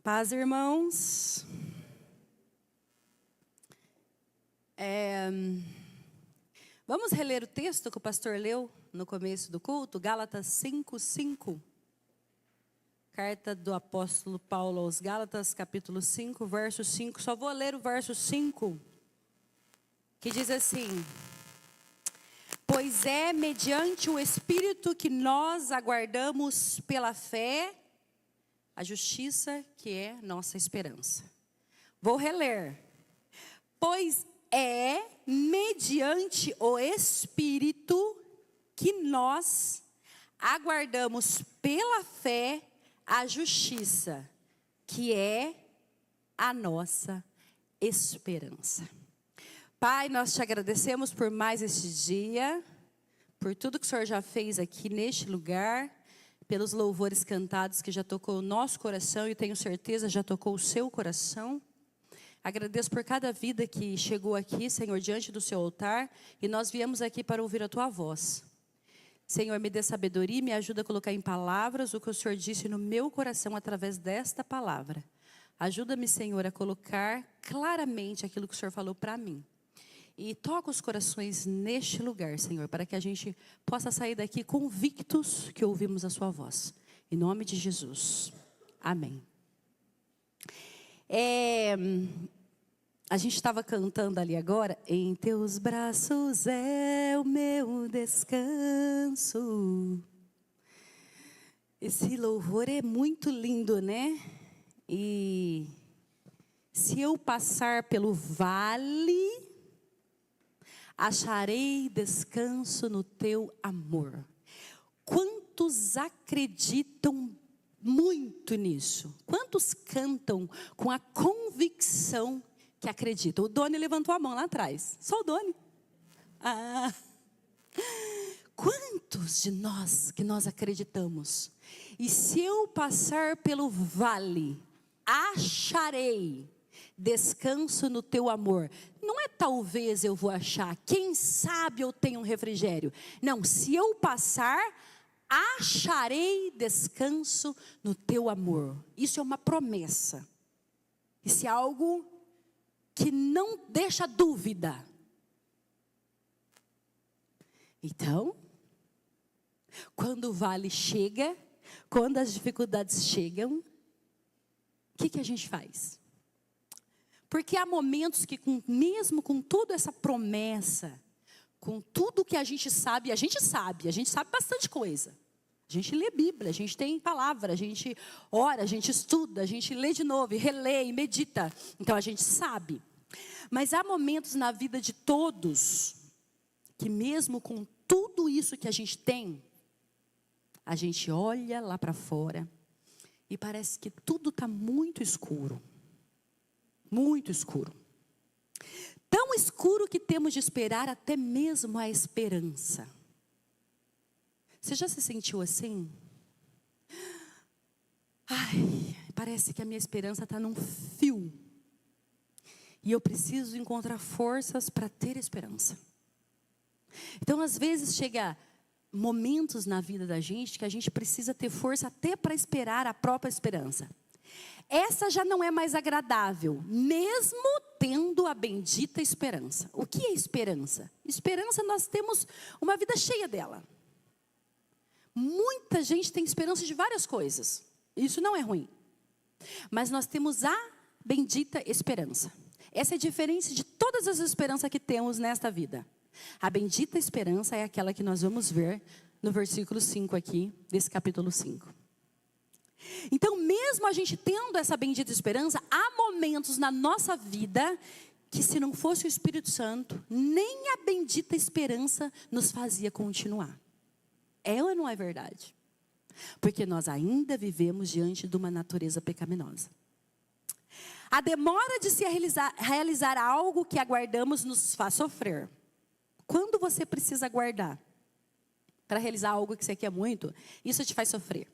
Paz, irmãos. Vamos reler o texto que o pastor leu no começo do culto, Gálatas 5:5. Carta do apóstolo Paulo aos Gálatas, capítulo 5, verso 5. Só vou ler o verso 5, que diz assim: pois é mediante o Espírito que nós aguardamos pela fé a justiça que é nossa esperança. Vou reler. Pois é mediante o Espírito que nós aguardamos pela fé a justiça, que é a nossa esperança. Pai, nós te agradecemos por mais este dia, por tudo que o Senhor já fez aqui neste lugar, pelos louvores cantados que já tocou o nosso coração e tenho certeza já tocou o seu coração. Agradeço por cada vida que chegou aqui, Senhor, diante do seu altar, e nós viemos aqui para ouvir a tua voz. Senhor, me dê sabedoria e me ajuda a colocar em palavras o que o Senhor disse no meu coração através desta palavra. Ajuda-me, Senhor, a colocar claramente aquilo que o Senhor falou para mim. E toca os corações neste lugar, Senhor, para que a gente possa sair daqui convictos que ouvimos a sua voz. Em nome de Jesus. Amém. A gente estava cantando ali agora, em teus braços é o meu descanso. Esse louvor é muito lindo, né? E se eu passar pelo vale, acharei descanso no teu amor. Quantos acreditam muito nisso? Quantos cantam com a convicção que acreditam? O Doni levantou a mão lá atrás. Só o Doni. Quantos de nós que nós acreditamos? E se eu passar pelo vale, acharei descanso no teu amor. Não é talvez eu vou achar, quem sabe eu tenho um refrigério. Não, se eu passar, acharei descanso no teu amor. Isso é uma promessa. Isso é algo que não deixa dúvida. Então, quando o vale chega, quando as dificuldades chegam, o que a gente faz? Porque há momentos que mesmo com toda essa promessa, com tudo que a gente sabe bastante coisa. A gente lê Bíblia, a gente tem palavra, a gente ora, a gente estuda, a gente lê de novo, e relê e medita. Então a gente sabe. Mas há momentos na vida de todos, que mesmo com tudo isso que a gente tem, a gente olha lá para fora e parece que tudo está muito escuro. Muito escuro. Tão escuro que temos de esperar até mesmo a esperança. Você já se sentiu assim? Parece que a minha esperança está num fio. E eu preciso encontrar forças para ter esperança. Então, às vezes, chega momentos na vida da gente que a gente precisa ter força até para esperar a própria esperança. Essa já não é mais agradável, mesmo tendo a bendita esperança. O que é esperança? Esperança, nós temos uma vida cheia dela. Muita gente tem esperança de várias coisas. Isso não é ruim. Mas nós temos a bendita esperança. Essa é a diferença de todas as esperanças que temos nesta vida. A bendita esperança é aquela que nós vamos ver no versículo 5 aqui, desse capítulo 5. Então, mesmo a gente tendo essa bendita esperança, há momentos na nossa vida que, se não fosse o Espírito Santo, nem a bendita esperança nos fazia continuar. É ou não é verdade? Porque nós ainda vivemos diante de uma natureza pecaminosa. A demora de se realizar algo que aguardamos nos faz sofrer. Quando você precisa aguardar para realizar algo que você quer muito, isso te faz sofrer.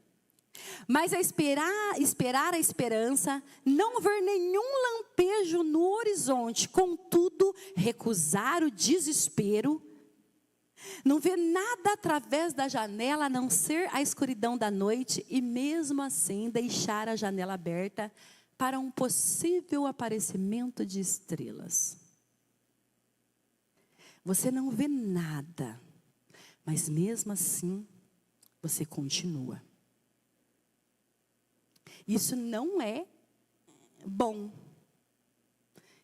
Mas esperar a esperança, não ver nenhum lampejo no horizonte, contudo, recusar o desespero, não ver nada através da janela, a não ser a escuridão da noite, e mesmo assim deixar a janela aberta para um possível aparecimento de estrelas. Você não vê nada, mas mesmo assim, você continua. Isso não é bom.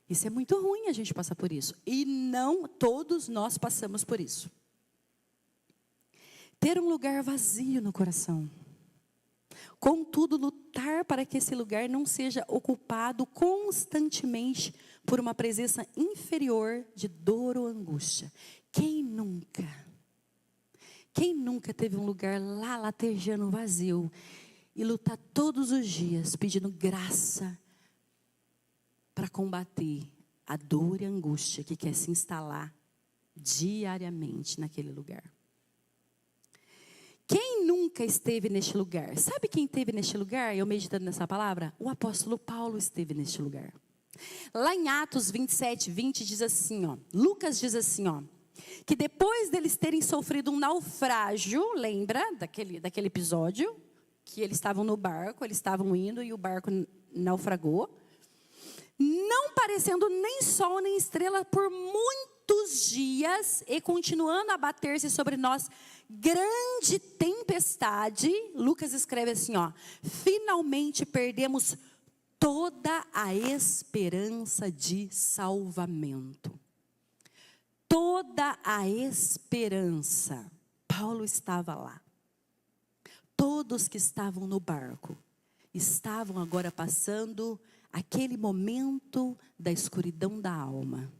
Isso é muito ruim a gente passar por isso. E não todos nós passamos por isso. Ter um lugar vazio no coração. Contudo, lutar para que esse lugar não seja ocupado constantemente por uma presença inferior de dor ou angústia. Quem nunca teve um lugar lá latejando vazio e lutar todos os dias pedindo graça para combater a dor e a angústia que quer se instalar diariamente naquele lugar? Quem nunca esteve neste lugar? Sabe quem esteve neste lugar? Eu meditando nessa palavra, o apóstolo Paulo esteve neste lugar. Lá em Atos 27, 20 diz assim, ó, Lucas diz assim, ó, que depois deles terem sofrido um naufrágio, lembra daquele episódio? Que eles estavam no barco, eles estavam indo e o barco naufragou. Não parecendo nem sol nem estrela por muitos dias e continuando a bater-se sobre nós grande tempestade. Lucas escreve assim, ó, finalmente perdemos toda a esperança de salvamento. Toda a esperança. Paulo estava lá. Todos que estavam no barco estavam agora passando aquele momento da escuridão da alma.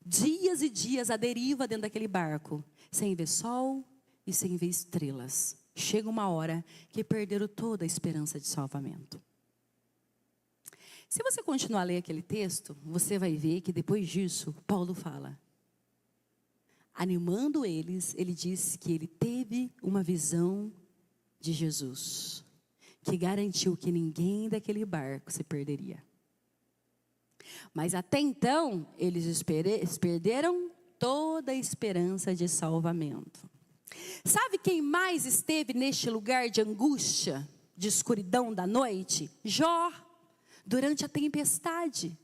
Dias e dias à deriva dentro daquele barco, sem ver sol e sem ver estrelas. Chega uma hora que perderam toda a esperança de salvamento. Se você continuar a ler aquele texto, você vai ver que depois disso, Paulo fala. Animando eles, ele diz que ele teve uma visão de Jesus, que garantiu que ninguém daquele barco se perderia. Mas até então, eles perderam toda a esperança de salvamento. Sabe quem mais esteve neste lugar de angústia, de escuridão da noite? Jó, durante a tempestade.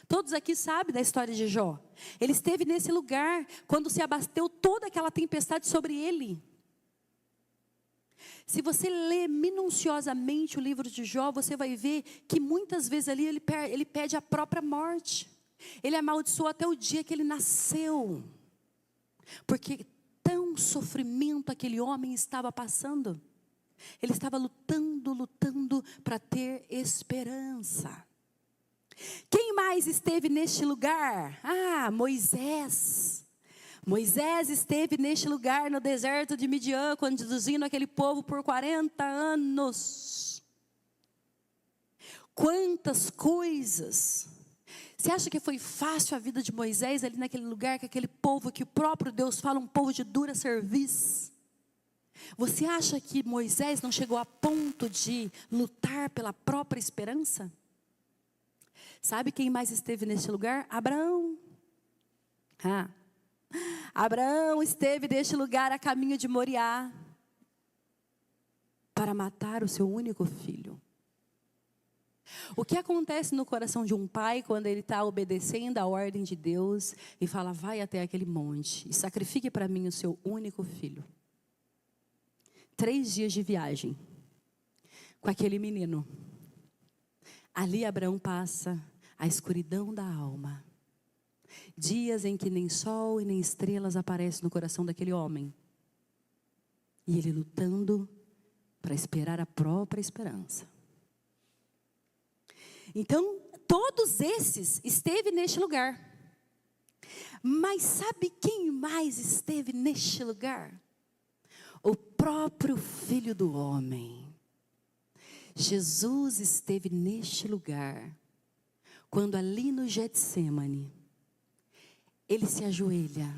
Todos aqui sabem da história de Jó. Ele esteve nesse lugar quando se abateu toda aquela tempestade sobre ele. Se você ler minuciosamente o livro de Jó, você vai ver que muitas vezes ali ele pede a própria morte. Ele amaldiçoou até o dia que ele nasceu. Porque tão sofrimento aquele homem estava passando. Ele estava lutando para ter esperança. Quem mais esteve neste lugar? Moisés. Moisés esteve neste lugar no deserto de Midian, conduzindo aquele povo por 40 anos. Quantas coisas. Você acha que foi fácil a vida de Moisés ali naquele lugar, com aquele povo que o próprio Deus fala, um povo de dura cerviz? Você acha que Moisés não chegou a ponto de lutar pela própria esperança? Sabe quem mais esteve neste lugar? Abraão. Abraão esteve neste lugar a caminho de Moriá para matar o seu único filho. O que acontece no coração de um pai quando ele está obedecendo a ordem de Deus e fala, vai até aquele monte e sacrifique para mim o seu único filho. 3 dias de viagem com aquele menino. Ali Abraão passa a escuridão da alma. Dias em que nem sol e nem estrelas aparecem no coração daquele homem. E ele lutando para esperar a própria esperança. Então, todos esses esteve neste lugar. Mas sabe quem mais esteve neste lugar? O próprio Filho do Homem. Jesus esteve neste lugar. Quando ali no Getsêmani, ele se ajoelha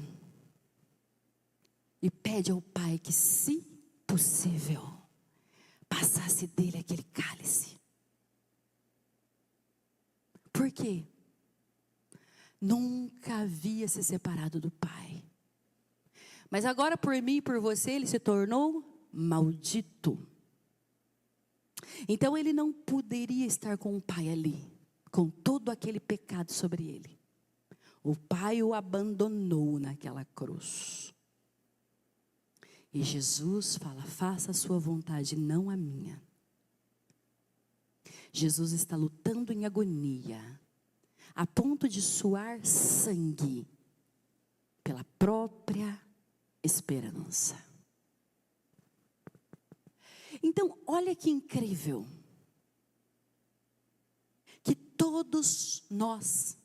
e pede ao Pai que, se possível, passasse dele aquele cálice. Por quê? Nunca havia se separado do Pai. Mas agora por mim e por você ele se tornou maldito. Então ele não poderia estar com o pai ali, com todo aquele pecado sobre ele. O pai o abandonou naquela cruz. E Jesus fala: faça a sua vontade, não a minha. Jesus está lutando em agonia, a ponto de suar sangue, pela própria esperança. Então, olha que incrível, que todos nós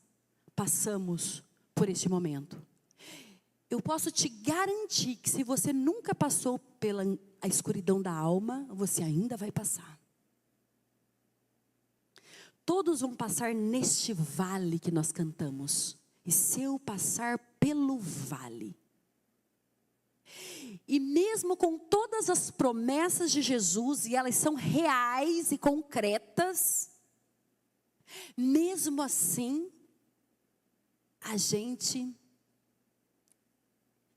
passamos por este momento. Eu posso te garantir que se você nunca passou pela a escuridão da alma, você ainda vai passar. Todos vão passar neste vale que nós cantamos. E se eu passar pelo vale. E mesmo com todas as promessas de Jesus, e elas são reais e concretas, mesmo assim, a gente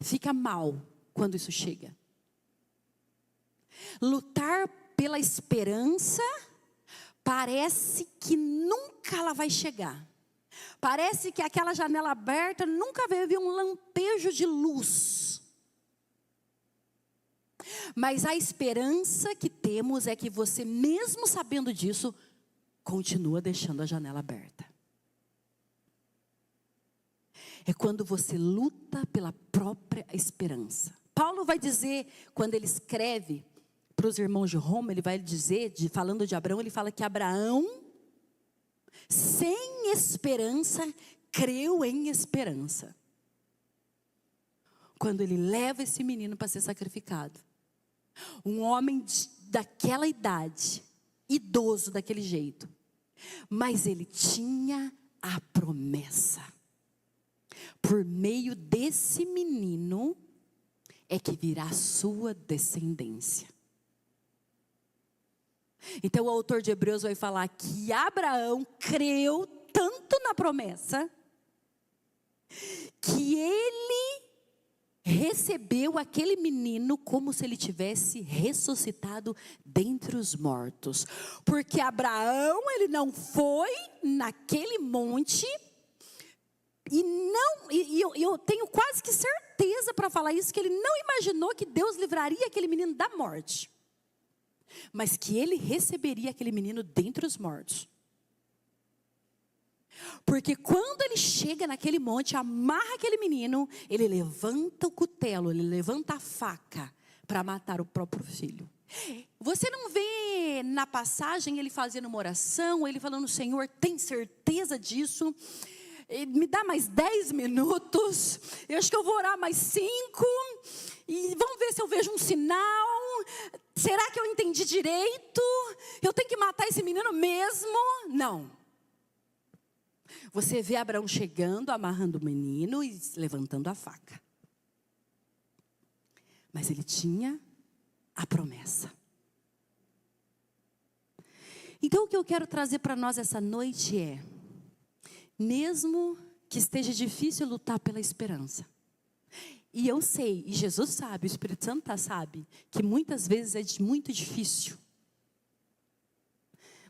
fica mal quando isso chega. Lutar pela esperança parece que nunca ela vai chegar. Parece que aquela janela aberta nunca vai haver um lampejo de luz. Mas a esperança que temos é que você, mesmo sabendo disso, continua deixando a janela aberta. É quando você luta pela própria esperança. Paulo vai dizer, quando ele escreve para os irmãos de Roma, ele vai dizer, falando de Abraão, ele fala que Abraão, sem esperança, creu em esperança. Quando ele leva esse menino para ser sacrificado. Um homem daquela idade, idoso daquele jeito. Mas ele tinha a promessa. Por meio desse menino é que virá a sua descendência. Então o autor de Hebreus vai falar que Abraão creu tanto na promessa que ele recebeu aquele menino como se ele tivesse ressuscitado dentre os mortos. Porque Abraão, ele não foi naquele monte, e eu tenho quase que certeza para falar isso, que ele não imaginou que Deus livraria aquele menino da morte. Mas que ele receberia aquele menino dentre os mortos. Porque quando ele chega naquele monte, amarra aquele menino, ele levanta o cutelo, ele levanta a faca para matar o próprio filho. Você não vê na passagem ele fazendo uma oração, ele falando: Senhor, tem certeza disso? Me dá mais 10 minutos, eu acho que eu vou orar mais 5, e vamos ver se eu vejo um sinal. Será que eu entendi direito? Eu tenho que matar esse menino mesmo? Não. Você vê Abraão chegando, amarrando o menino e levantando a faca. Mas ele tinha a promessa. Então o que eu quero trazer para nós essa noite é: mesmo que esteja difícil lutar pela esperança, e eu sei, e Jesus sabe, o Espírito Santo sabe, que muitas vezes é muito difícil,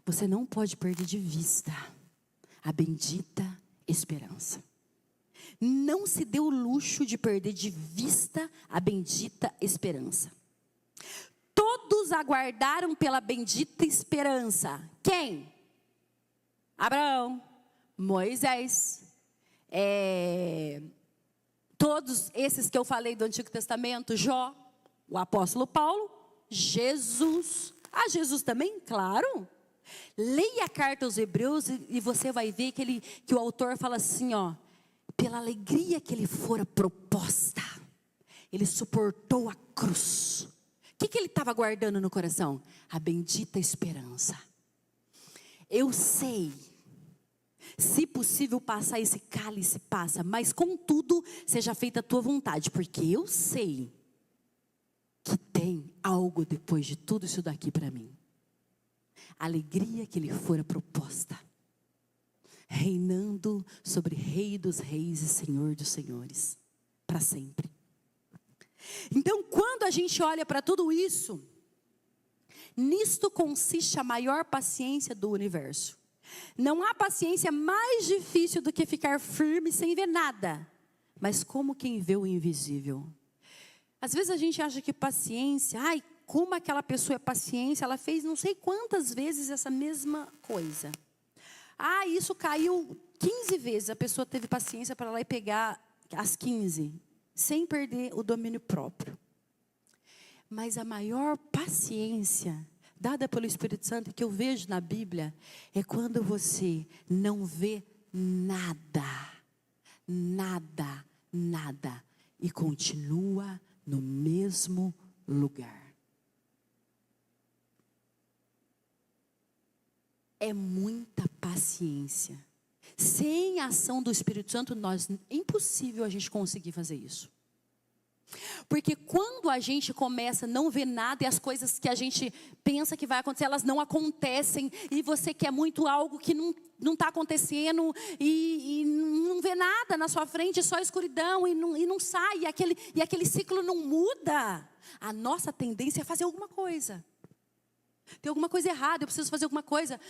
você não pode perder de vista a bendita esperança. Não se dê o luxo de perder de vista a bendita esperança. Todos aguardaram pela bendita esperança. Quem? Abraão, Moisés, todos esses que eu falei do Antigo Testamento, Jó, o apóstolo Paulo, Jesus. Jesus também, claro. Leia a carta aos Hebreus e você vai ver que o autor fala assim, pela alegria que lhe fora proposta, ele suportou a cruz. O que ele estava guardando no coração? A bendita esperança. Eu sei, se possível passar esse cálice, passa, mas contudo, seja feita a tua vontade, porque eu sei que tem algo depois de tudo isso daqui para mim. A alegria que lhe fora proposta, reinando sobre Rei dos Reis e Senhor dos Senhores, para sempre. Então, quando a gente olha para tudo isso, Nisto consiste a maior paciência do universo. Não há paciência mais difícil do que ficar firme sem ver nada, mas como quem vê o invisível. Às vezes a gente acha que paciência, como aquela pessoa é paciência, ela fez não sei quantas vezes essa mesma coisa. Isso caiu 15 vezes, a pessoa teve paciência para ir lá e pegar as 15, sem perder o domínio próprio. Mas a maior paciência dada pelo Espírito Santo que eu vejo na Bíblia é quando você não vê nada, nada, nada e continua no mesmo lugar. É muita paciência. Sem a ação do Espírito Santo, é impossível a gente conseguir fazer isso. Porque quando a gente começa a não ver nada e as coisas que a gente pensa que vai acontecer, elas não acontecem, e você quer muito algo que não está acontecendo, e não vê nada na sua frente, só escuridão, e não sai, e aquele ciclo não muda, a nossa tendência é fazer alguma coisa. Tem alguma coisa errada, eu preciso fazer alguma coisa.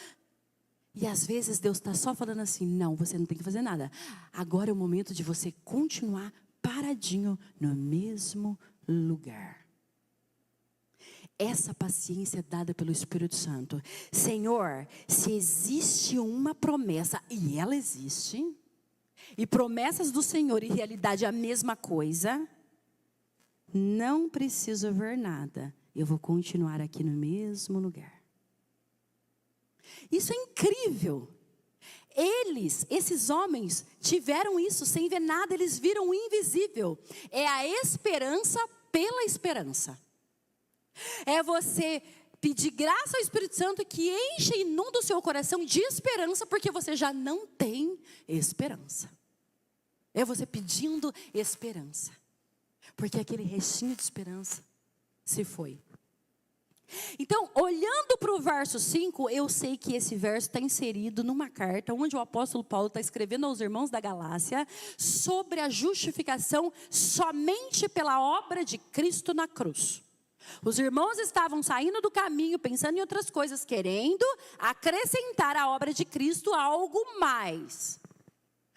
E às vezes Deus está só falando assim, não, você não tem que fazer nada. Agora é o momento de você continuar paradinho no mesmo lugar. Essa paciência é dada pelo Espírito Santo. Senhor, se existe uma promessa, e ela existe, e promessas do Senhor e realidade é a mesma coisa, não preciso ver nada, eu vou continuar aqui no mesmo lugar. Isso é incrível. Esses homens, tiveram isso sem ver nada, eles viram o invisível. É a esperança pela esperança. É você pedir graça ao Espírito Santo que enche e inunda o seu coração de esperança, porque você já não tem esperança. É você pedindo esperança, porque aquele restinho de esperança se foi. Então, olhando para o verso 5, eu sei que esse verso está inserido numa carta onde o apóstolo Paulo está escrevendo aos irmãos da Galácia sobre a justificação somente pela obra de Cristo na cruz. Os irmãos estavam saindo do caminho, pensando em outras coisas, querendo acrescentar à obra de Cristo algo mais,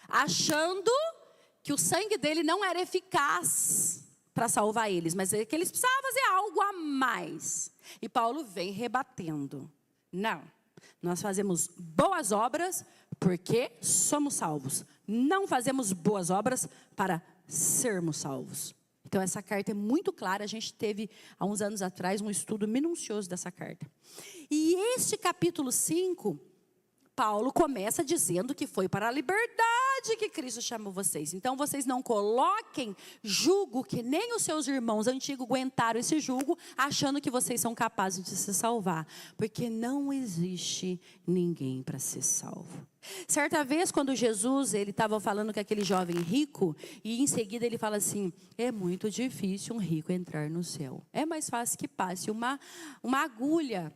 achando que o sangue dele não era eficaz para salvar eles, mas que eles precisavam fazer algo a mais. E Paulo vem rebatendo. Não, nós fazemos boas obras porque somos salvos. Não fazemos boas obras para sermos salvos. Então essa carta é muito clara, a gente teve há uns anos atrás um estudo minucioso dessa carta. E este capítulo 5, Paulo começa dizendo que foi para a liberdade que Cristo chamou vocês. Então vocês não coloquem jugo que nem os seus irmãos antigos aguentaram esse jugo, achando que vocês são capazes de se salvar. Porque não existe ninguém para ser salvo. Certa vez, quando Jesus estava falando com aquele jovem rico, e em seguida ele fala assim, é muito difícil um rico entrar no céu. É mais fácil que passe uma agulha,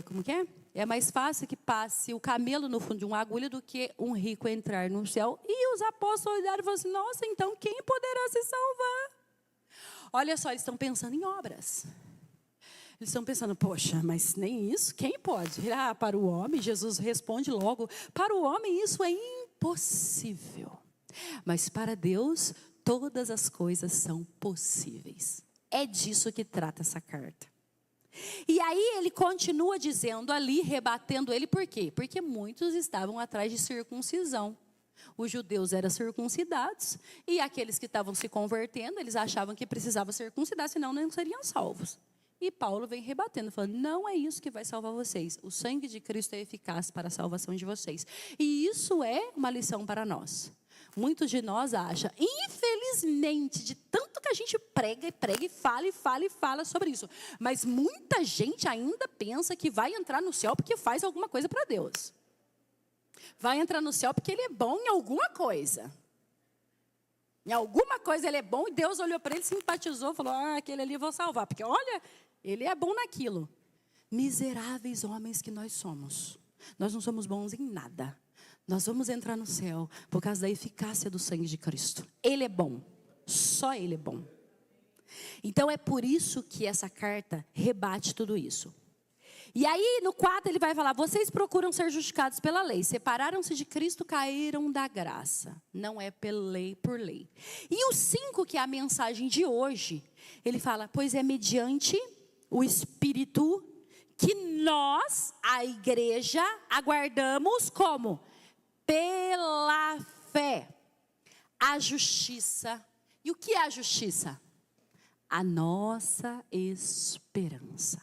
como que é? É mais fácil que passe o camelo no fundo de uma agulha do que um rico entrar no céu. E os apóstolos olharam e falaram assim, nossa, então quem poderá se salvar? Olha só, eles estão pensando em obras. Eles estão pensando, poxa, mas nem isso, quem pode? Para o homem, Jesus responde logo, para o homem isso é impossível. Mas para Deus, todas as coisas são possíveis. É disso que trata essa carta. E aí ele continua dizendo ali, rebatendo ele, por quê? Porque muitos estavam atrás de circuncisão. Os judeus eram circuncidados, e aqueles que estavam se convertendo, eles achavam que precisavam circuncidar, senão não seriam salvos. E Paulo vem rebatendo, falando, não é isso que vai salvar vocês. O sangue de Cristo é eficaz para a salvação de vocês. E isso é uma lição para nós. Muitos de nós acham, infelizmente, de tanto que a gente prega e prega e fala sobre isso. Mas muita gente ainda pensa que vai entrar no céu porque faz alguma coisa para Deus. Vai entrar no céu porque ele é bom em alguma coisa. Em alguma coisa ele é bom e Deus olhou para ele, simpatizou, falou, aquele ali eu vou salvar. Porque olha, ele é bom naquilo. Miseráveis homens que nós somos. Nós não somos bons em nada. Nós vamos entrar no céu por causa da eficácia do sangue de Cristo. Ele é bom. Só Ele é bom. Então é por isso que essa carta rebate tudo isso. E aí no 4 ele vai falar: vocês procuram ser justificados pela lei, separaram-se de Cristo, caíram da graça. Não é por lei. E o 5, que é a mensagem de hoje, ele fala: pois é mediante o Espírito que nós, a igreja, aguardamos como? Pela fé, a justiça. E o que é a justiça? A nossa esperança.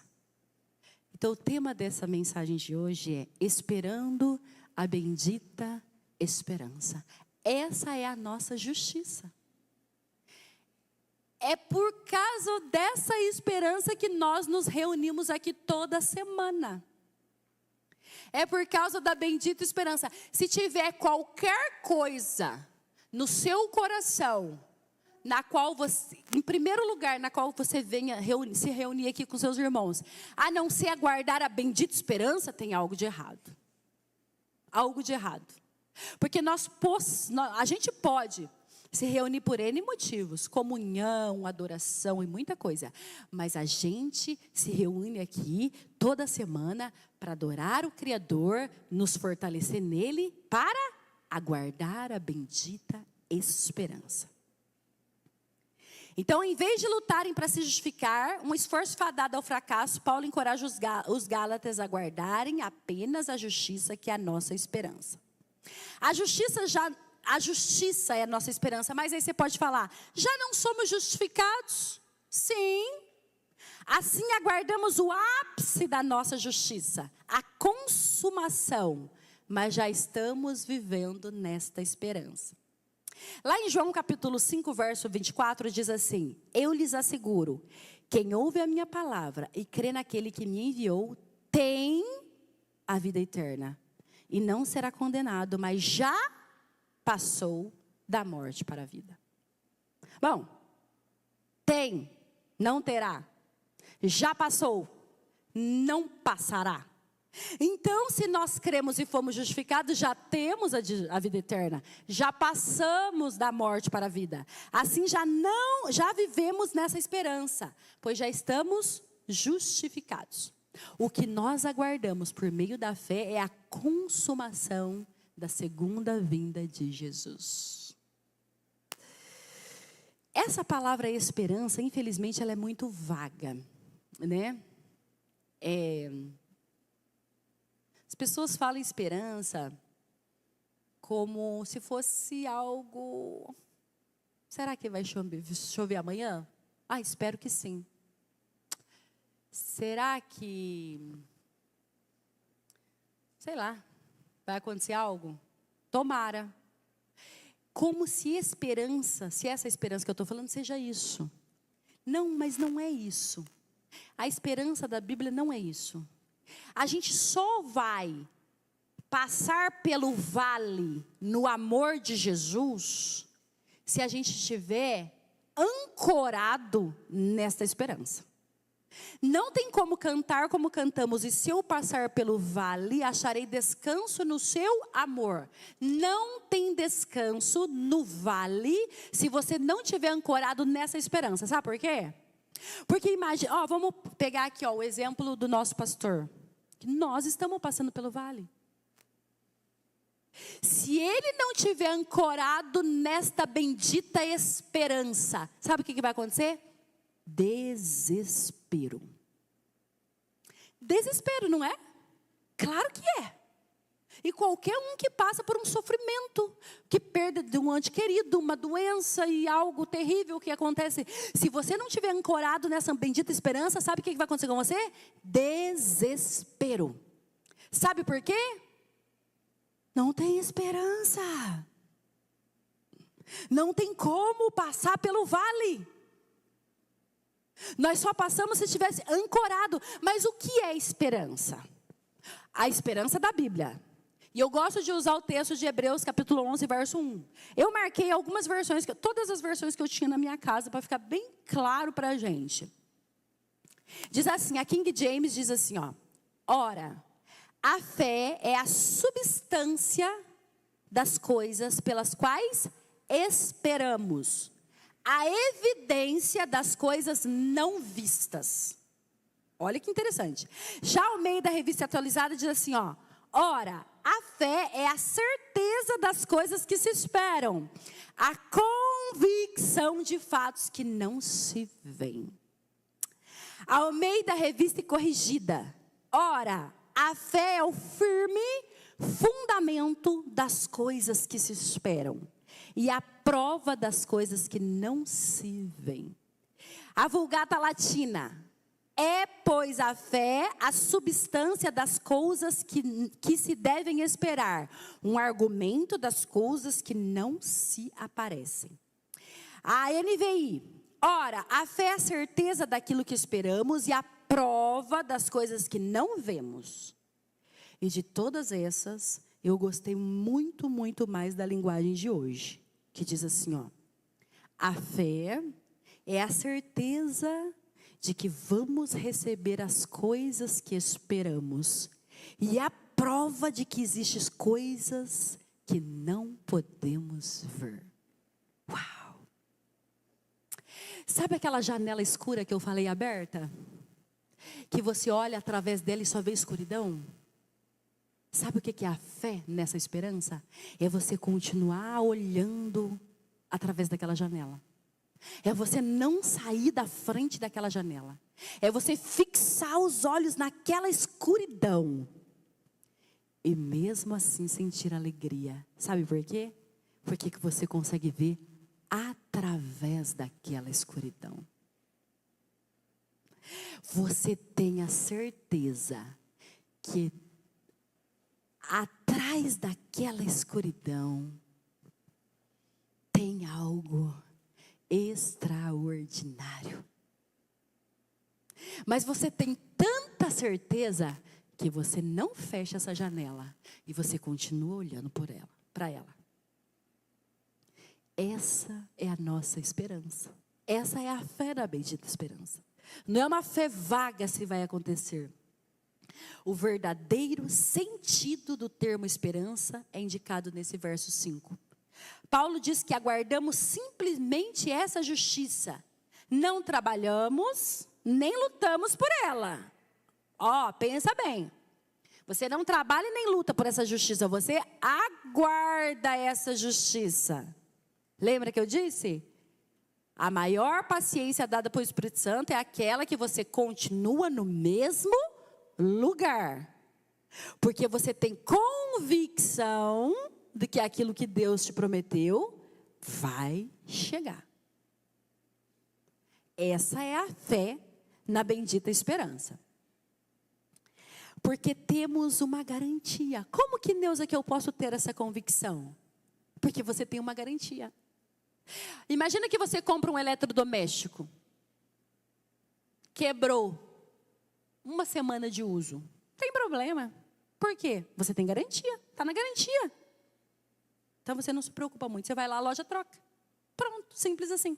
Então o tema dessa mensagem de hoje é esperando a bendita esperança. Essa é a nossa justiça. É por causa dessa esperança que nós nos reunimos aqui toda semana. É por causa da bendita esperança. Se tiver qualquer coisa no seu coração, na qual você, em primeiro lugar, na qual você venha se reunir aqui com seus irmãos, a não ser aguardar a bendita esperança, tem algo de errado. Algo de errado. Porque a gente pode se reunir por N motivos, comunhão, adoração e muita coisa. Mas a gente se reúne aqui toda semana para adorar o Criador, nos fortalecer nele, para aguardar a bendita esperança. Então, em vez de lutarem para se justificar, um esforço fadado ao fracasso, Paulo encoraja os Gálatas a guardarem apenas a justiça, que é a nossa esperança. A justiça é a nossa esperança, mas aí você pode falar: já não somos justificados? Sim. Assim aguardamos o ápice da nossa justiça, a consumação, mas já estamos vivendo nesta esperança. Lá em João capítulo 5, verso 24, diz assim: eu lhes asseguro, quem ouve a minha palavra e crê naquele que me enviou, tem a vida eterna. E não será condenado, mas já passou da morte para a vida. Bom, tem, não terá. Já passou, não passará. Então, se nós cremos e fomos justificados, já temos a vida eterna. Já passamos da morte para a vida. Assim já vivemos nessa esperança, pois já estamos justificados. O que nós aguardamos por meio da fé é a consumação da segunda vinda de Jesus. Essa palavra esperança, infelizmente, ela é muito vaga, né? As pessoas falam esperança como se fosse algo... Será que vai chover amanhã? Espero que sim. Será que... sei lá, vai acontecer algo? Tomara. Como se esperança, se essa esperança que eu estou falando seja isso. Não, mas não é isso. A esperança da Bíblia não é isso. A gente só vai passar pelo vale no amor de Jesus se a gente estiver ancorado nesta esperança. Não tem como cantar como cantamos: e se eu passar pelo vale, acharei descanso no seu amor. Não tem descanso no vale se você não estiver ancorado nessa esperança. Sabe por quê? Porque imagina, vamos pegar aqui o exemplo do nosso pastor. Que nós estamos passando pelo vale. Se ele não estiver ancorado nesta bendita esperança, sabe o que vai acontecer? Desespero. Desespero, não é? Claro que é. E qualquer um que passa por um sofrimento, que perde de um ente querido, uma doença e algo terrível que acontece. Se você não estiver ancorado nessa bendita esperança, sabe o que vai acontecer com você? Desespero. Sabe por quê? Não tem esperança. Não tem como passar pelo vale. Nós só passamos se estivesse ancorado. Mas o que é esperança? A esperança da Bíblia. E eu gosto de usar o texto de Hebreus capítulo 11, verso 1. Eu marquei algumas versões, todas as versões que eu tinha na minha casa, para ficar bem claro para a gente. Diz assim, a King James diz assim, ora, a fé é a substância das coisas pelas quais esperamos, a evidência das coisas não vistas. Olha que interessante. Já o meio da Revista Atualizada diz assim, ó. Ora, a fé é a certeza das coisas que se esperam, a convicção de fatos que não se veem. Ao meio da Revista Corrigida. Ora, a fé é o firme fundamento das coisas que se esperam e a prova das coisas que não se veem. A Vulgata Latina. É, pois, a fé a substância das coisas que se devem esperar, um argumento das coisas que não se aparecem. A NVI. Ora, a fé é a certeza daquilo que esperamos e a prova das coisas que não vemos. E de todas essas, eu gostei muito, muito mais da linguagem de hoje, que diz assim, ó. A fé é a certeza de que vamos receber as coisas que esperamos. E a prova de que existem coisas que não podemos ver. Uau! Sabe aquela janela escura que eu falei aberta? Que você olha através dela e só vê escuridão? Sabe o que é a fé nessa esperança? É você continuar olhando através daquela janela. É você não sair da frente daquela janela. É você fixar os olhos naquela escuridão. E mesmo assim sentir alegria. Sabe por quê? Porque que você consegue ver através daquela escuridão. Você tem a certeza que atrás daquela escuridão tem algo extraordinário. Mas você tem tanta certeza que você não fecha essa janela e você continua olhando para ela. Essa é a nossa esperança. Essa é a fé da bendita esperança. Não é uma fé vaga se vai acontecer. O verdadeiro sentido do termo esperança é indicado nesse verso 5. Paulo diz que aguardamos simplesmente essa justiça. Não trabalhamos, nem lutamos por ela. Ó, pensa bem. Você não trabalha e nem luta por essa justiça. Você aguarda essa justiça. Lembra que eu disse? A maior paciência dada pelo Espírito Santo é aquela que você continua no mesmo lugar. Porque você tem convicção de que aquilo que Deus te prometeu vai chegar. Essa é a fé na bendita esperança. Porque temos uma garantia. Como que, Neuza, que eu posso ter essa convicção? Porque você tem uma garantia. Imagina que você compra um eletrodoméstico. Quebrou. Uma semana de uso. Não tem problema. Por quê? Você tem garantia. Está na garantia. Então você não se preocupa muito. Você vai lá, a loja troca. Pronto, simples assim.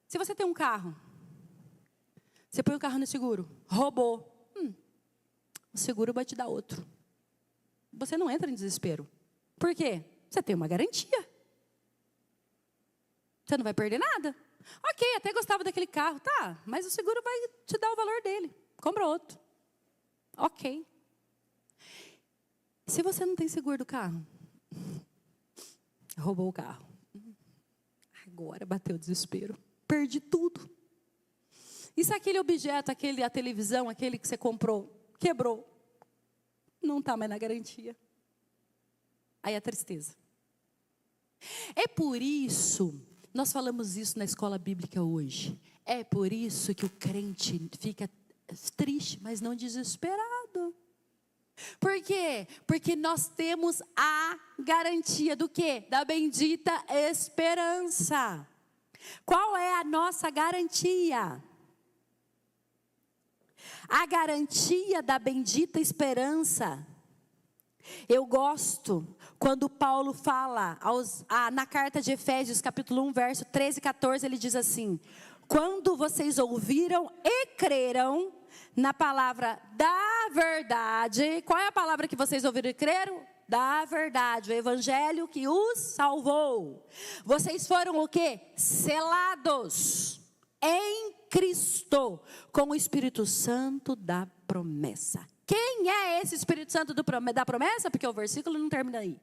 Se você tem um carro, você põe o carro no seguro, roubou. O seguro vai te dar outro. Você não entra em desespero. Por quê? Você tem uma garantia. Você não vai perder nada. Ok, até gostava daquele carro. Tá, mas o seguro vai te dar o valor dele. Compra outro. Ok. Se você não tem seguro do carro, roubou o carro. Agora bateu o desespero. Perdi tudo. E se aquele objeto, a televisão, aquele que você comprou, quebrou? Não está mais na garantia. Aí a tristeza. É por isso, nós falamos isso na escola bíblica hoje. É por isso que o crente fica triste, mas não desesperado. Por quê? Porque nós temos a garantia do quê? Da bendita esperança. Qual é a nossa garantia? A garantia da bendita esperança. Eu gosto quando Paulo fala na carta de Efésios, capítulo 1, verso 13 e 14, ele diz assim: quando vocês ouviram e creram na palavra da verdade. Qual é a palavra que vocês ouviram e creram? da verdade, o evangelho que os salvou. Vocês foram o quê? Selados em Cristo com o Espírito Santo da promessa. Quem é esse Espírito Santo da promessa? Porque o versículo não termina aí.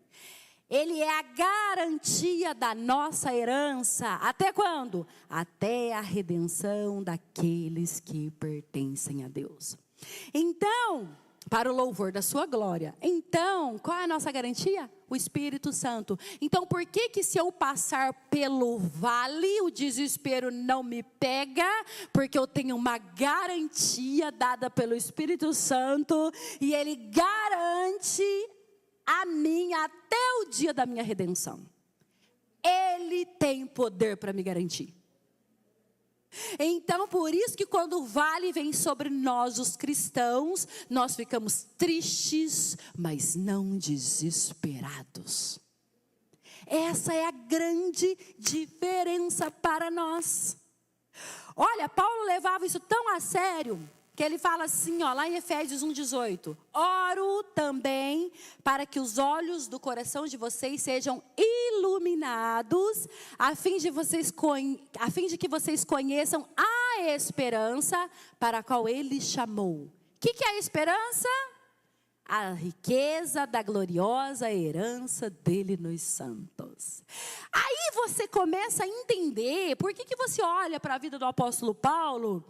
Ele é a garantia da nossa herança. Até quando? Até a redenção daqueles que pertencem a Deus. Então, para o louvor da sua glória. Então, qual é a nossa garantia? O Espírito Santo. Então, por que se eu passar pelo vale, o desespero não me pega? Porque eu tenho uma garantia dada pelo Espírito Santo. E Ele garante a mim até o dia da minha redenção. Ele tem poder para me garantir. Então, por isso que quando o vale vem sobre nós, os cristãos, nós ficamos tristes, mas não desesperados. Essa é a grande diferença para nós. Olha, Paulo levava isso tão a sério, que ele fala assim, ó, lá em Efésios 1:18. Oro também para que os olhos do coração de vocês sejam iluminados, a fim de que vocês conheçam a esperança para a qual Ele chamou. O que é a esperança? A riqueza da gloriosa herança dele nos santos. Aí você começa a entender por que você olha para a vida do apóstolo Paulo.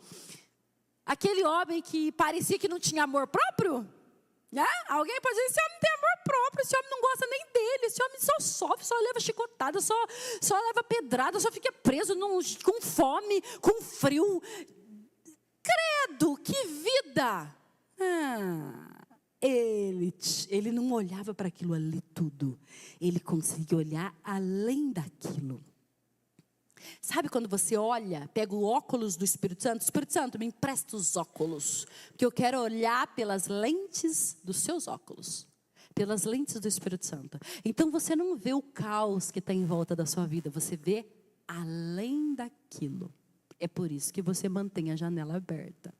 Aquele homem que parecia que não tinha amor próprio, né? Alguém pode dizer, esse homem não tem amor próprio, esse homem não gosta nem dele, esse homem só sofre, só leva chicotada, só leva pedrada, só fica preso com fome, com frio. Credo, que vida! Ele não olhava para aquilo ali tudo, ele conseguia olhar além daquilo. Sabe quando você olha, pega o óculos do Espírito Santo, me empresta os óculos, porque eu quero olhar pelas lentes dos seus óculos, pelas lentes do Espírito Santo. Então você não vê o caos que está em volta da sua vida, você vê além daquilo. É por isso que você mantém a janela aberta.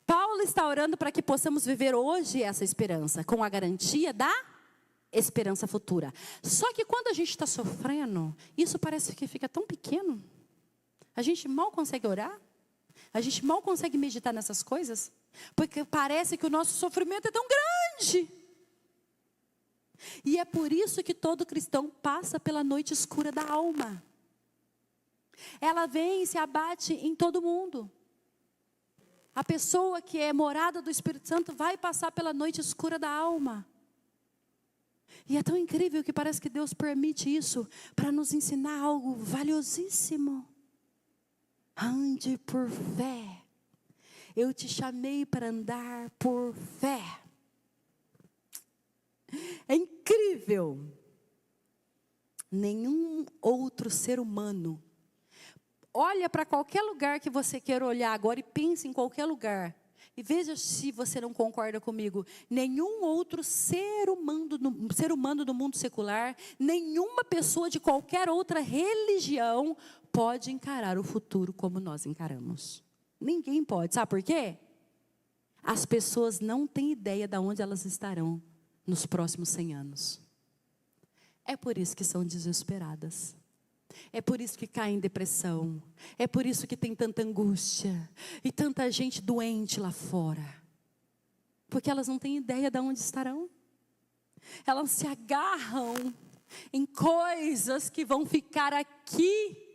Paulo está orando para que possamos viver hoje essa esperança, com a garantia da esperança futura. Só que quando a gente está sofrendo, isso parece que fica tão pequeno. A gente mal consegue orar. A gente mal consegue meditar nessas coisas. Porque parece que o nosso sofrimento é tão grande. E é por isso que todo cristão passa pela noite escura da alma. Ela vem e se abate em todo mundo. A pessoa que é morada do Espírito Santo vai passar pela noite escura da alma. E é tão incrível que parece que Deus permite isso para nos ensinar algo valiosíssimo. Ande por fé. Eu te chamei para andar por fé. É incrível. Nenhum outro ser humano. Olha para qualquer lugar que você queira olhar agora e pense em qualquer lugar. E veja se você não concorda comigo. Nenhum outro ser humano do mundo secular, nenhuma pessoa de qualquer outra religião pode encarar o futuro como nós encaramos. Ninguém pode. Sabe por quê? As pessoas não têm ideia de onde elas estarão nos próximos 100 anos. É por isso que são desesperadas. É por isso que caem em depressão. É por isso que tem tanta angústia. E tanta gente doente lá fora. Porque elas não têm ideia de onde estarão. Elas se agarram em coisas que vão ficar aqui.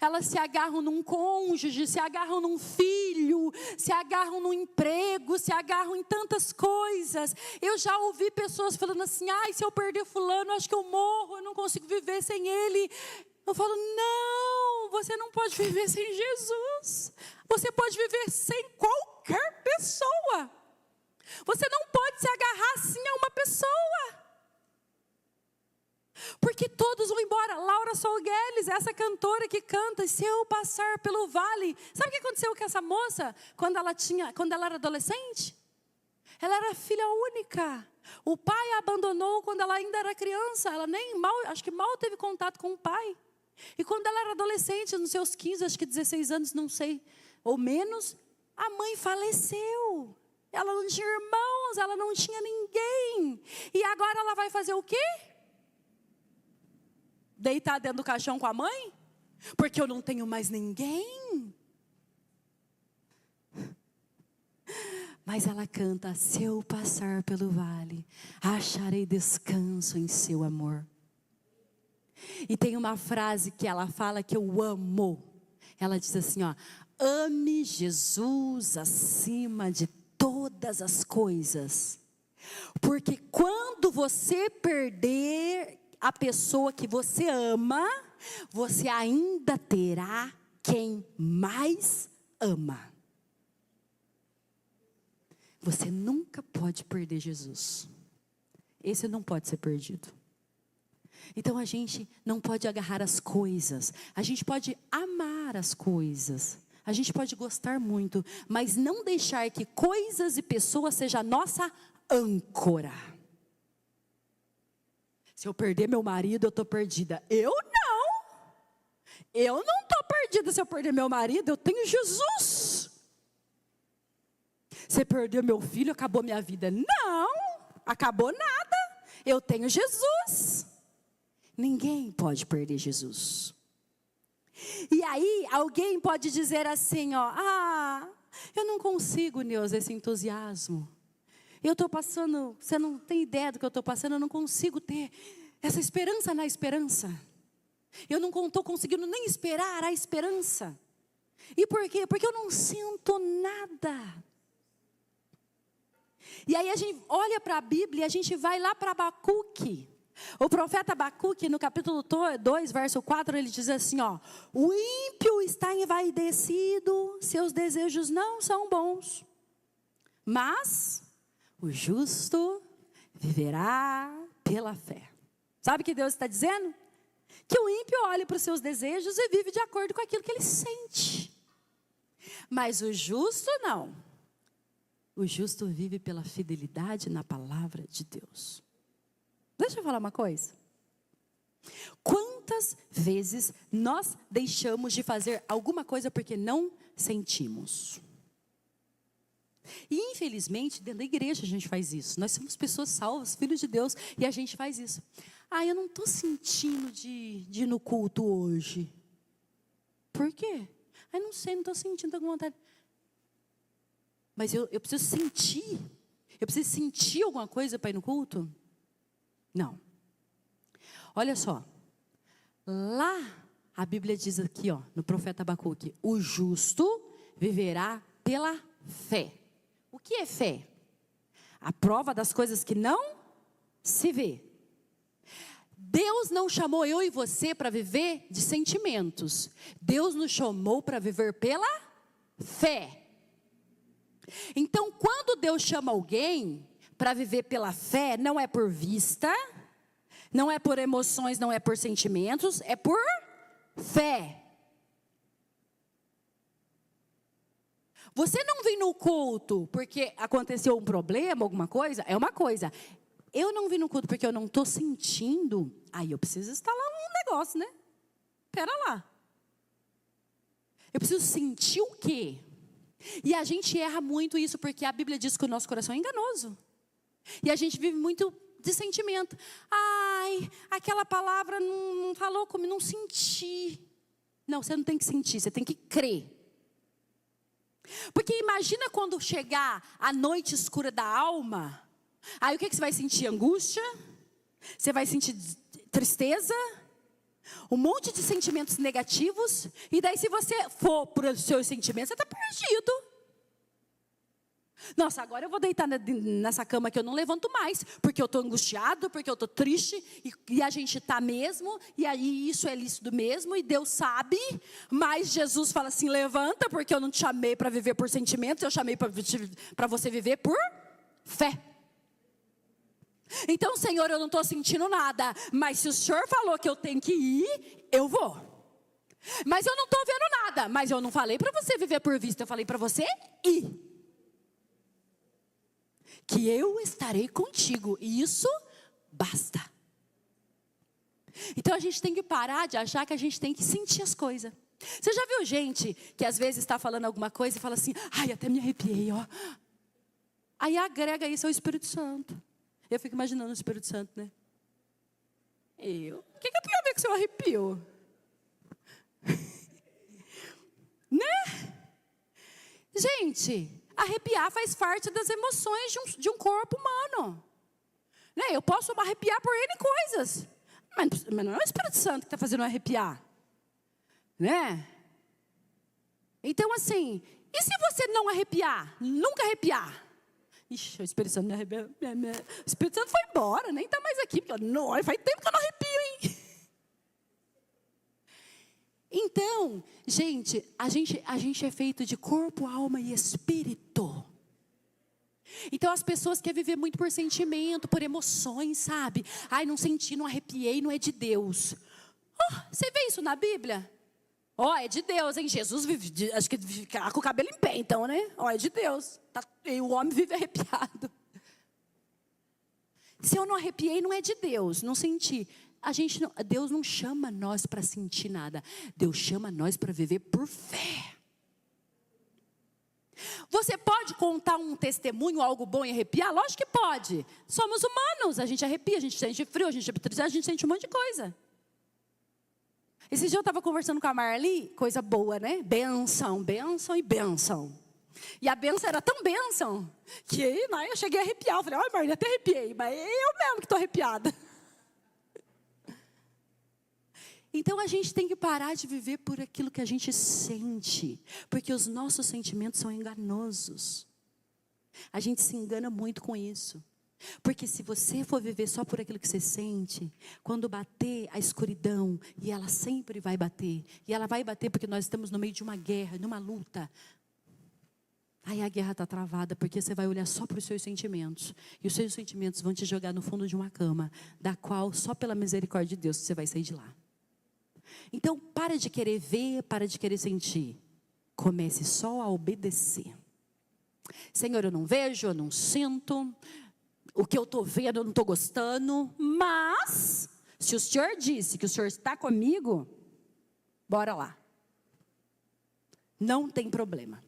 Elas se agarram num cônjuge, se agarram num filho, se agarram num emprego, se agarram em tantas coisas. Eu já ouvi pessoas falando assim, se eu perder fulano, acho que eu morro, eu não consigo viver sem ele. Eu falo, não, você não pode viver sem Jesus. Você pode viver sem qualquer pessoa. Você não pode se agarrar assim a uma pessoa. Porque todos vão embora. Laura Solgueles, essa cantora que canta, se eu passar pelo vale. Sabe o que aconteceu com essa moça quando ela era adolescente? Ela era filha única. O pai a abandonou quando ela ainda era criança. Ela acho que mal teve contato com o pai. E quando ela era adolescente, nos seus 15, acho que 16 anos, não sei, ou menos, a mãe faleceu. ela não tinha irmãos, ela não tinha ninguém. E agora ela vai fazer o quê? Deitar dentro do caixão com a mãe? Porque eu não tenho mais ninguém. Mas ela canta: se eu passar pelo vale, acharei descanso em seu amor. E tem uma frase que ela fala que eu amo. Ela diz assim, ó: ame Jesus acima de todas as coisas. Porque quando você perder a pessoa que você ama, você ainda terá quem mais ama. Você nunca pode perder Jesus. Esse não pode ser perdido. Então a gente não pode agarrar as coisas. A gente pode amar as coisas. A gente pode gostar muito, mas não deixar que coisas e pessoas sejam a nossa âncora. Se eu perder meu marido, eu estou perdida. Eu não estou perdida se eu perder meu marido, eu tenho Jesus. Se perder meu filho, acabou minha vida. Não, acabou nada. Eu tenho Jesus. Ninguém pode perder Jesus. E aí, alguém pode dizer assim, ó: eu não consigo, Neuza, esse entusiasmo. Eu estou passando, você não tem ideia do que eu estou passando, eu não consigo ter essa esperança na esperança. Eu não estou conseguindo nem esperar a esperança. E por quê? Porque eu não sinto nada. E aí a gente olha para a Bíblia e a gente vai lá para Abacuque. O profeta Abacuque, no capítulo 2, verso 4, ele diz assim, ó: o ímpio está envaidecido, seus desejos não são bons, mas o justo viverá pela fé. Sabe o que Deus está dizendo? Que o ímpio olha para os seus desejos e vive de acordo com aquilo que ele sente. Mas o justo não. O justo vive pela fidelidade na palavra de Deus. Deixa eu falar uma coisa. Quantas vezes nós deixamos de fazer alguma coisa porque não sentimos? E infelizmente, dentro da igreja a gente faz isso. Nós somos pessoas salvas, filhos de Deus, e a gente faz isso. Eu não estou sentindo de ir no culto hoje. Por quê? Não sei, não estou sentindo, estou com vontade. Mas eu preciso sentir. Eu preciso sentir alguma coisa para ir no culto? Não. Olha só. Lá, a Bíblia diz aqui, ó, no profeta Abacuque: o justo viverá pela fé. O que é fé? A prova das coisas que não se vê. Deus não chamou eu e você para viver de sentimentos. Deus nos chamou para viver pela fé. Então, quando Deus chama alguém para viver pela fé, não é por vista, não é por emoções, não é por sentimentos, é por fé. Você não vem no culto porque aconteceu um problema, alguma coisa, é uma coisa. Eu não vim no culto porque eu não estou sentindo, aí eu preciso instalar um negócio, né? Pera lá. Eu preciso sentir o quê? E a gente erra muito isso, porque a Bíblia diz que o nosso coração é enganoso. E a gente vive muito de sentimento. Aquela palavra não falou comigo, não senti. Não, você não tem que sentir, você tem que crer. Porque imagina quando chegar a noite escura da alma. Aí o que você vai sentir? Angústia? Você vai sentir tristeza? Um monte de sentimentos negativos. E daí se você for para os seus sentimentos, você está perdido. Nossa, agora eu vou deitar nessa cama que eu não levanto mais, porque eu estou angustiado, porque eu estou triste, e a gente está mesmo, e aí isso é lícito mesmo, e Deus sabe, mas Jesus fala assim: levanta, porque eu não te chamei para viver por sentimentos, eu chamei para você viver por fé. Então, Senhor, eu não estou sentindo nada, mas se o Senhor falou que eu tenho que ir, eu vou. Mas eu não estou vendo nada, mas eu não falei para você viver por vista, eu falei para você ir. Que eu estarei contigo, e isso basta. Então a gente tem que parar de achar que a gente tem que sentir as coisas. Você já viu gente que às vezes está falando alguma coisa e fala assim: até me arrepiei, ó. Aí agrega isso ao Espírito Santo. Eu fico imaginando o Espírito Santo, né? O que eu tenho a ver com o seu arrepio? Né? Gente, arrepiar faz parte das emoções de um corpo humano. Né? Eu posso arrepiar por N coisas. Mas não é o Espírito Santo que está fazendo eu arrepiar. Né? Então, assim, e se você não arrepiar? Nunca arrepiar? Ixi, o Espírito Santo me arrepia. O Espírito Santo foi embora, nem está mais aqui. Porque, não, faz tempo que eu não arrepio, hein? Então, gente, a gente é feito de corpo, alma e espírito. Então as pessoas querem viver muito por sentimento, por emoções, sabe? Ai, não senti, não arrepiei, não é de Deus. Você vê isso na Bíblia? É de Deus, hein? Jesus vive, acho que fica com o cabelo em pé, então, né? É de Deus. E o homem vive arrepiado. Se eu não arrepiei, não é de Deus, não senti. Deus não chama nós para sentir nada. Deus chama nós para viver por fé. Você pode contar um testemunho, algo bom e arrepiar? Lógico que pode. Somos humanos, a gente arrepia, a gente sente frio, a gente sente tristeza, a gente sente um monte de coisa. Esse dia eu estava conversando com a Marli, coisa boa, né? Bênção, bênção e bênção. E a bênção era tão bênção, que eu cheguei a arrepiar. Eu falei, olha Marli, até arrepiei, mas eu mesmo que estou arrepiada. Então a gente tem que parar de viver por aquilo que a gente sente, porque os nossos sentimentos são enganosos. A gente se engana muito com isso. Porque se você for viver só por aquilo que você sente, quando bater a escuridão, e ela sempre vai bater, e ela vai bater porque nós estamos no meio de uma guerra, numa luta. Aí a guerra está travada, porque você vai olhar só para os seus sentimentos. E os seus sentimentos vão te jogar no fundo de uma cama, da qual só pela misericórdia de Deus você vai sair de lá. Então, para de querer ver, para de querer sentir. Comece só a obedecer. Senhor, eu não vejo, eu não sinto. O que eu estou vendo, eu não estou gostando. Mas, se o Senhor disse que o Senhor está comigo, bora lá. Não tem problema.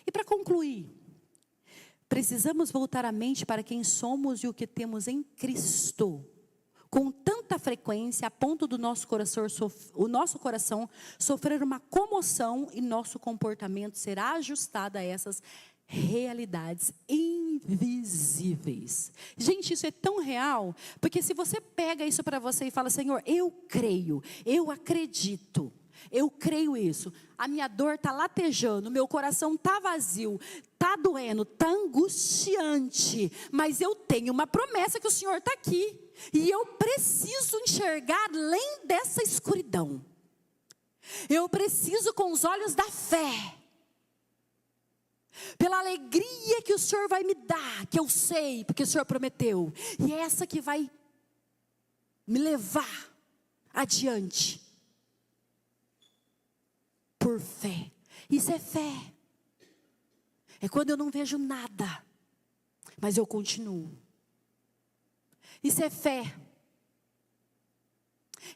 E para concluir, precisamos voltar a mente para quem somos e o que temos em Cristo. Com tanta frequência, a ponto do nosso coração sofrer uma comoção e nosso comportamento será ajustado a essas realidades invisíveis. Gente, isso é tão real, porque se você pega isso para você e fala, Senhor, eu creio, eu acredito, eu creio isso, a minha dor está latejando, meu coração está vazio, está doendo, está angustiante, mas eu tenho uma promessa que o Senhor está aqui. E eu preciso enxergar além dessa escuridão. Eu preciso com os olhos da fé. Pela alegria que o Senhor vai me dar, que eu sei, porque o Senhor prometeu. E é essa que vai me levar adiante. Por fé. Isso é fé. É quando eu não vejo nada, mas eu continuo. Isso é fé.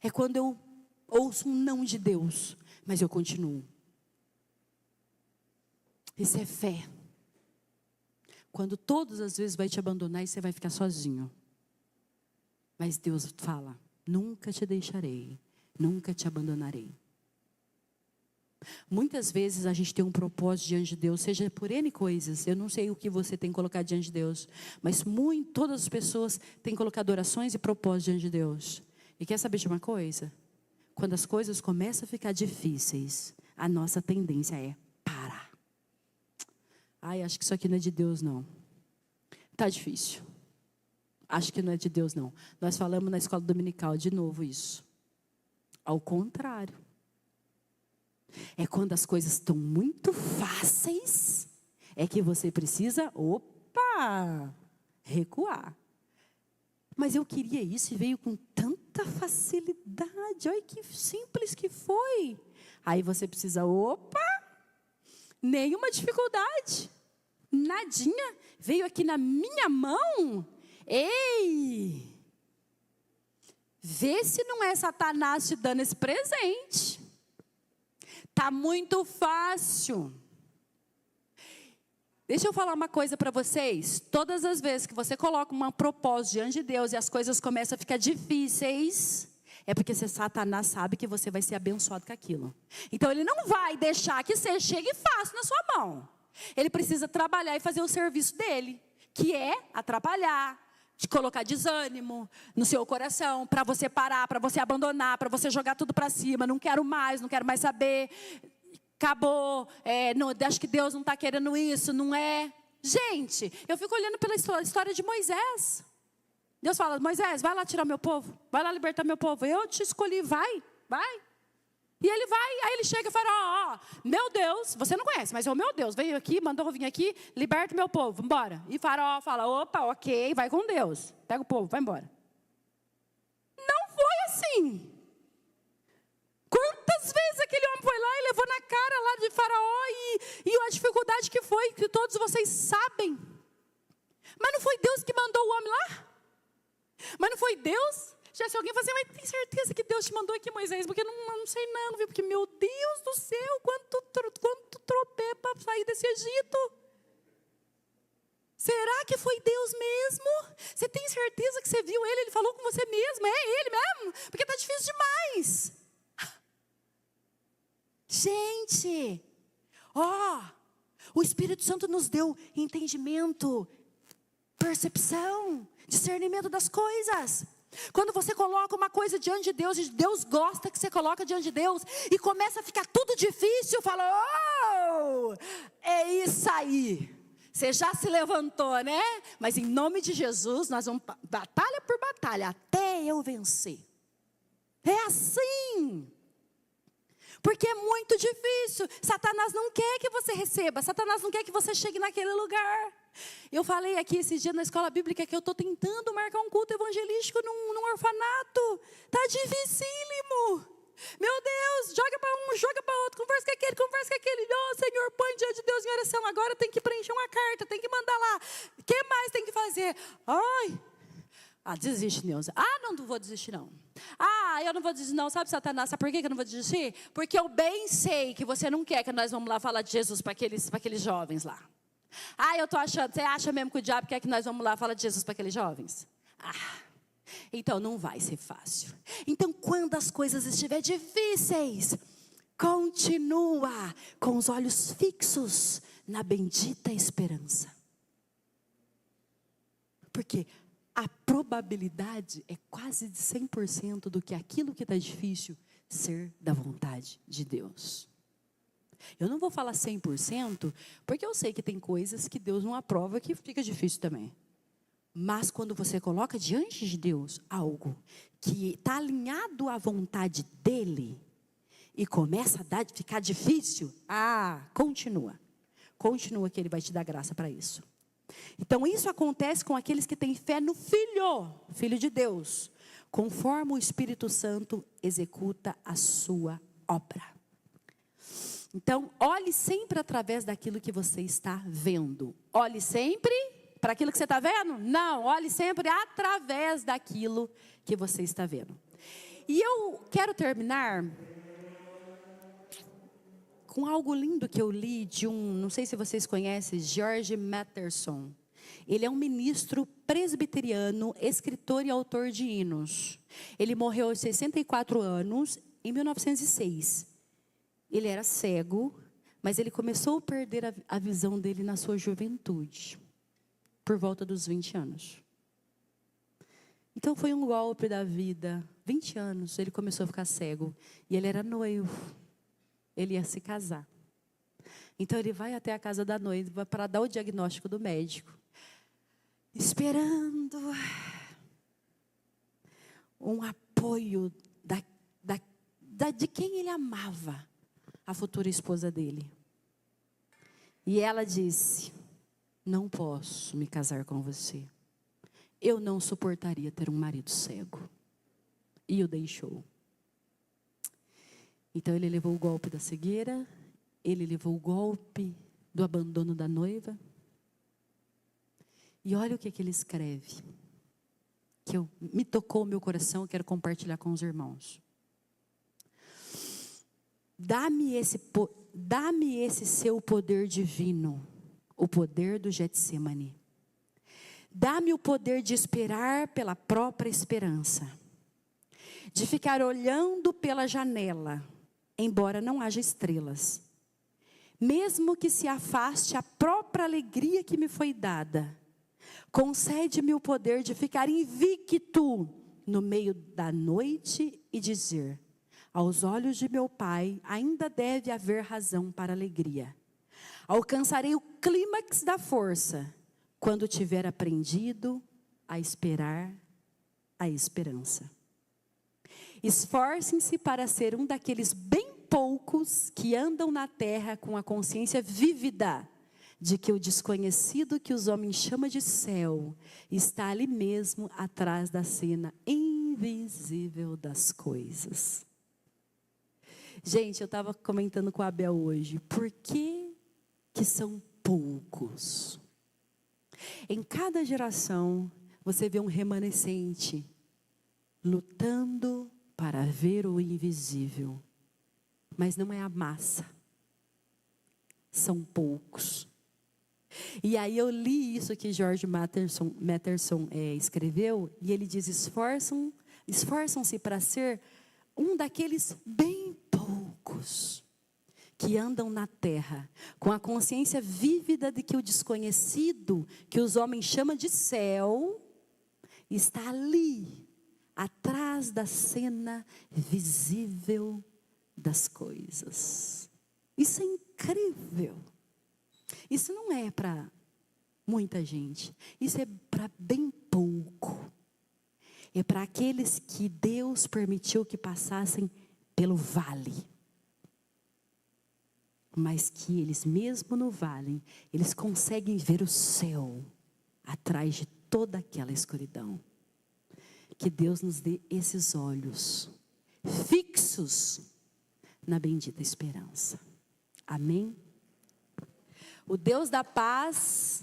É quando eu ouço um não de Deus, mas eu continuo. Isso é fé. Quando todas as vezes vai te abandonar e você vai ficar sozinho. Mas Deus fala, nunca te deixarei, nunca te abandonarei. Muitas vezes a gente tem um propósito diante de Deus, seja por N coisas. Eu não sei o que você tem colocado diante de Deus, mas todas as pessoas têm colocado orações e propósitos diante de Deus. E quer saber de uma coisa? Quando as coisas começam a ficar difíceis, a nossa tendência é parar. Ai, acho que isso aqui não é de Deus não. Tá difícil. Acho que não é de Deus não. Nós falamos na escola dominical de novo isso. Ao contrário. É quando as coisas estão muito fáceis, é que você precisa, recuar. Mas eu queria isso e veio com tanta facilidade. Olha que simples que foi. Aí você precisa, nenhuma dificuldade. Nadinha. Veio aqui na minha mão. Ei! Vê se não é Satanás te dando esse presente. Está muito fácil. Deixa eu falar uma coisa para vocês. Todas as vezes que você coloca um propósito diante de Deus e as coisas começam a ficar difíceis, é porque Satanás sabe que você vai ser abençoado com aquilo. Então ele não vai deixar que você chegue fácil na sua mão. Ele precisa trabalhar e fazer o serviço dele, que é atrapalhar, de colocar desânimo no seu coração, para você parar, para você abandonar, para você jogar tudo para cima. Não quero mais saber. Acabou, não, acho que Deus não está querendo isso, não é? Gente, eu fico olhando pela história de Moisés. Deus fala, Moisés, vai lá tirar meu povo, vai lá libertar meu povo. Eu te escolhi, vai. E ele vai, aí ele chega e fala, meu Deus, você não conhece, mas o meu Deus veio aqui, mandou eu vir aqui, liberta meu povo, embora. E Faraó fala, opa, ok, vai com Deus, pega o povo, vai embora. Não foi assim. Quantas vezes aquele homem foi lá e levou na cara lá de Faraó e a dificuldade que foi, que todos vocês sabem. Mas não foi Deus que mandou o homem lá? Mas não foi Deus? Já se alguém fala assim, mas tem certeza que Deus te mandou aqui, Moisés? Porque não sei não, viu? Porque meu Deus do céu, quanto tropé para sair desse Egito. Será que foi Deus mesmo? Você tem certeza que você viu ele? Ele falou com você mesmo? É ele mesmo? Porque está difícil demais. Gente, o Espírito Santo nos deu entendimento, percepção, discernimento das coisas. Quando você coloca uma coisa diante de Deus, e Deus gosta que você coloca diante de Deus, e começa a ficar tudo difícil, fala, é isso aí. Você já se levantou, né? Mas em nome de Jesus, nós vamos batalha por batalha, até eu vencer. É assim. Porque é muito difícil. Satanás não quer que você receba. Satanás não quer que você chegue naquele lugar. Eu falei aqui esse dia na escola bíblica que eu estou tentando marcar um culto evangelístico num orfanato. Está dificílimo. Meu Deus, joga para um, joga para outro. Conversa com aquele. Senhor, põe diante de Deus em oração. Agora tem que preencher uma carta, tem que mandar lá. O que mais tem que fazer? Desiste, Neuza. Não vou desistir, não. Eu não vou desistir, não. Sabe, Satanás, sabe por que eu não vou desistir? Porque eu bem sei que você não quer que nós vamos lá falar de Jesus para aqueles jovens lá. Eu estou achando, você acha mesmo que o diabo quer que nós vamos lá falar de Jesus para aqueles jovens? Então não vai ser fácil. Então quando as coisas estiverem difíceis, continua com os olhos fixos na bendita esperança. Porque a probabilidade é quase de 100% do que aquilo que está difícil ser da vontade de Deus. Eu não vou falar 100%, porque eu sei que tem coisas que Deus não aprova que fica difícil também. Mas quando você coloca diante de Deus algo que está alinhado à vontade dEle e começa a ficar difícil, continua. Continua que Ele vai te dar graça para isso. Então isso acontece com aqueles que têm fé no Filho de Deus, conforme o Espírito Santo executa a sua obra. Então olhe sempre através daquilo que você está vendo. Olhe sempre para aquilo que você está vendo? Não, olhe sempre através daquilo que você está vendo. E eu quero terminar com algo lindo que eu li de não sei se vocês conhecem, George Matterson. Ele é um ministro presbiteriano, escritor e autor de hinos. Ele morreu aos 64 anos, em 1906. Ele era cego, mas ele começou a perder a visão dele na sua juventude, por volta dos 20 anos. Então foi um golpe da vida. 20 anos ele começou a ficar cego. E ele era noivo. Ele ia se casar. Então ele vai até a casa da noiva para dar o diagnóstico do médico. Esperando um apoio de quem ele amava, a futura esposa dele. E ela disse, não posso me casar com você. Eu não suportaria ter um marido cego. E o deixou. Então ele levou o golpe da cegueira, ele levou o golpe do abandono da noiva. E olha o que ele escreve, que me tocou o meu coração, eu quero compartilhar com os irmãos. Dá-me esse seu poder divino, o poder do Getsemane. Dá-me o poder de esperar pela própria esperança, de ficar olhando pela janela, embora não haja estrelas, mesmo que se afaste a própria alegria que me foi dada. Concede-me o poder de ficar invicto no meio da noite e dizer: aos olhos de meu Pai ainda deve haver razão para alegria. Alcançarei o clímax da força quando tiver aprendido a esperar a esperança. Esforcem-se para ser um daqueles bem poucos que andam na terra com a consciência vívida de que o desconhecido que os homens chamam de céu está ali mesmo atrás da cena invisível das coisas. Gente, eu estava comentando com a Abel hoje, por que são poucos? Em cada geração, você vê um remanescente lutando para ver o invisível. Mas não é a massa. São poucos. E aí eu li isso que George Matterson escreveu, e ele diz: esforçam-se para ser um daqueles bem poucos que andam na terra, com a consciência vívida de que o desconhecido, que os homens chamam de céu, está ali, atrás da cena visível das coisas. Isso é incrível. Isso não é para muita gente, isso é para bem pouco. É para aqueles que Deus permitiu que passassem pelo vale. Mas que eles, mesmo no vale, eles conseguem ver o céu atrás de toda aquela escuridão. Que Deus nos dê esses olhos fixos na bendita esperança. Amém? O Deus da paz,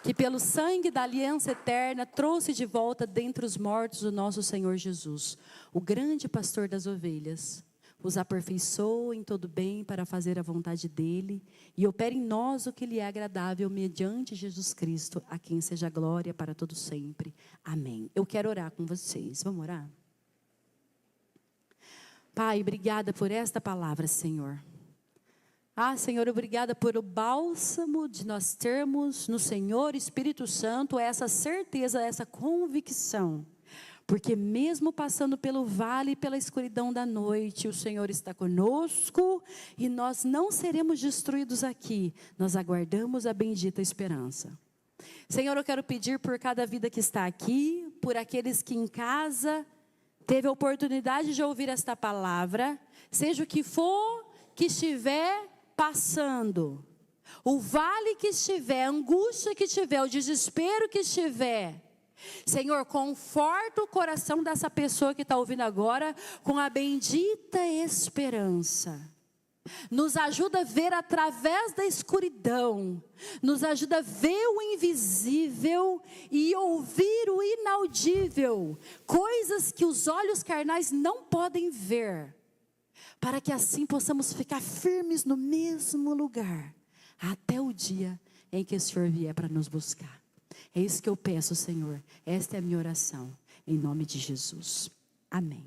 que pelo sangue da aliança eterna trouxe de volta dentre os mortos o nosso Senhor Jesus, o grande pastor das ovelhas, os aperfeiçoa em todo bem para fazer a vontade dele e opera em nós o que lhe é agradável mediante Jesus Cristo, a quem seja glória para todo sempre. Amém. Eu quero orar com vocês. Vamos orar? Pai, obrigada por esta palavra, Senhor. Senhor, obrigada por o bálsamo de nós termos no Senhor Espírito Santo essa certeza, essa convicção. Porque mesmo passando pelo vale e pela escuridão da noite, o Senhor está conosco e nós não seremos destruídos aqui. Nós aguardamos a bendita esperança. Senhor, eu quero pedir por cada vida que está aqui, por aqueles que em casa teve a oportunidade de ouvir esta palavra, seja o que for que estiver passando, o vale que estiver, a angústia que estiver, o desespero que estiver, Senhor, conforta o coração dessa pessoa que está ouvindo agora com a bendita esperança. Nos ajuda a ver através da escuridão, nos ajuda a ver o invisível e ouvir o inaudível, coisas que os olhos carnais não podem ver, para que assim possamos ficar firmes no mesmo lugar, até o dia em que o Senhor vier para nos buscar. É isso que eu peço, Senhor. Esta é a minha oração, em nome de Jesus. Amém.